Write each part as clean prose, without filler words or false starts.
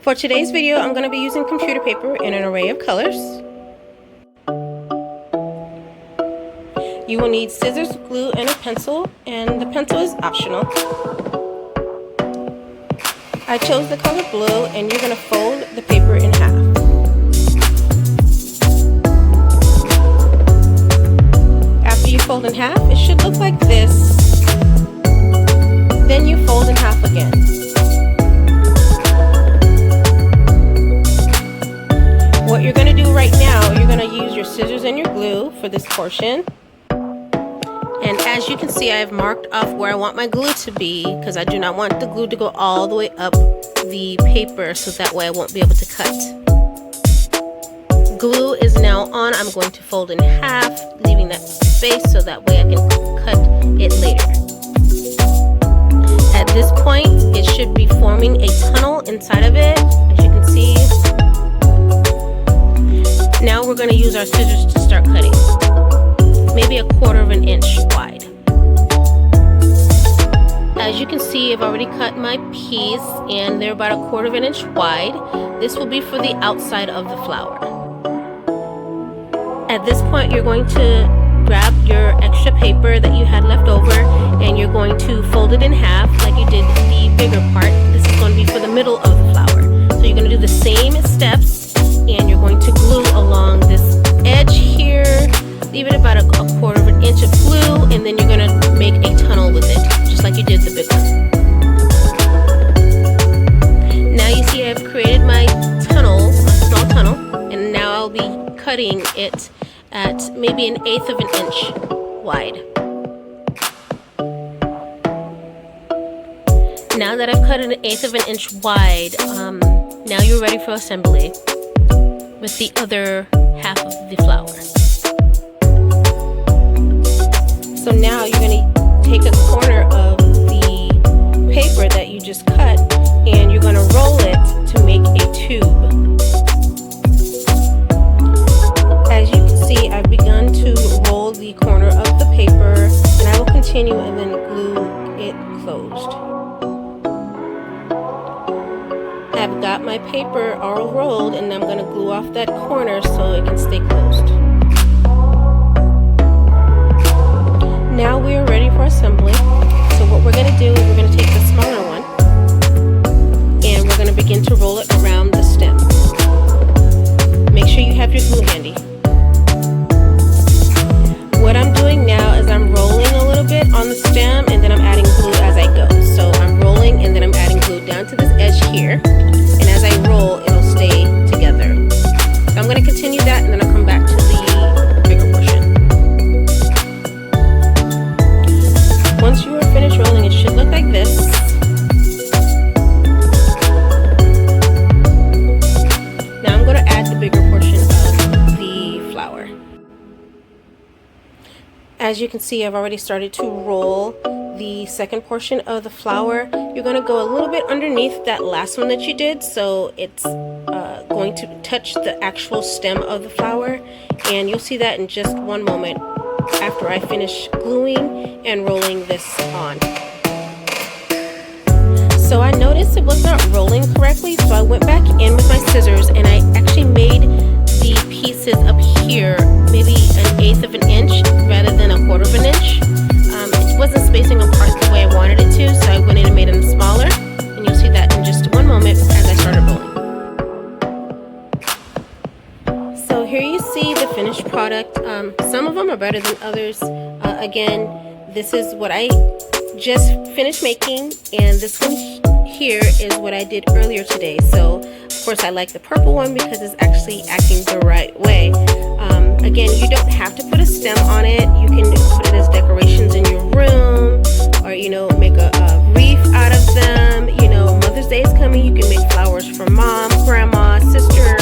For today's video, I'm going to be using computer paper in an array of colors. You will need scissors, glue, and a pencil, and the pencil is optional. I chose the color blue, and you're going to fold the paper in half. After you fold in half, it should look like this. Then you fold in half again. What you're going to do right now, you're going to use your scissors and your glue for this portion. And as you can see, I have marked off where I want my glue to be because I do not want the glue to go all the way up the paper, so that way I won't be able to cut. Glue is now on. I'm going to fold in half, leaving that space so that way I can cut it later. At this point, it should be forming a tunnel inside of it, as you can see. Now we're going to use our scissors to start cutting. Maybe 1/4 of an inch wide. As you can see, I've already cut my piece and they're about 1/4 of an inch wide. This will be for the outside of the flower. At this point, you're going to grab your extra paper that you had left over and you're going to fold it in half like you did the bigger part. This is going to be for the middle of the flower. So you're going to do the same steps and you're going to glue along this edge here. Leave it about 1/4 of an inch of glue, and then you're going to make a tunnel with it, just like you did the big one. Now you see I've created my tunnel, my small tunnel, and now I'll be cutting it at maybe 1/8 of an inch wide. Now that I've cut it 1/8 of an inch wide, now you're ready for assembly with the other half of the flower. So now you're going to take a corner of the paper that you just cut and you're going to roll it to make a tube. As you can see, I've begun to roll the corner of the paper and I will continue and then glue it closed. I've got my paper all rolled and I'm going to glue off that corner so it can stay closed. Now we are ready for assembly. So what we're going to do is we're going to take the smaller one and we're going to begin to roll it around the stem. Make sure you have your glue handy. What I'm doing now is I'm rolling a little bit on the stem and then I'm adding glue as I go. So I'm rolling and then I'm adding glue down to this edge here. And as I roll, it'll stay together. So I'm going to continue that and then I'll come back to the bigger portion. Once you are finished rolling, it should look like this. Now I'm going to add the bigger portion of the flower. As you can see, I've already started to roll the second portion of the flower. You're going to go a little bit underneath that last one that you did, so it's going to touch the actual stem of the flower, and you'll see that in just one moment after I finish gluing and rolling this on. So I noticed it was not rolling correctly, so I went back in with my scissors and I actually made the pieces up here maybe 1/8 of an inch rather than 1/4 of an inch. It wasn't spacing apart the way I wanted it to, so I went in and made them smaller, and you'll see that in just one moment as I started rolling. So here you see the finished product. Some of them are better than others. Again, this is what I just finished making, and this one here is what I did earlier today. So of course I like the purple one because it's actually acting the right way. Again, you don't have to put a stem on it. You can put it as decorations in your room, or make a wreath out of them. Mother's Day is coming, you can make flowers for mom, grandma, sister,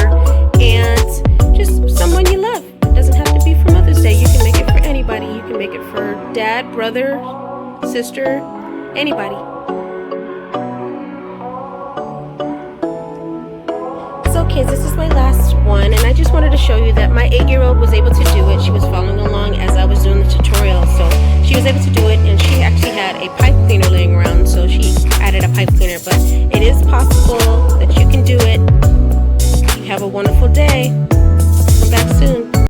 aunt, just someone you love. It doesn't have to be for Mother's Day. You can make it for anybody. You can make it for dad, brother, sister, anybody. Okay, this is my last one, and I just wanted to show you that my 8-year-old was able to do it. She was following along as I was doing the tutorial, so she was able to do it, and she actually had a pipe cleaner laying around, so she added a pipe cleaner. But it is possible that you can do it a wonderful day. Come back soon.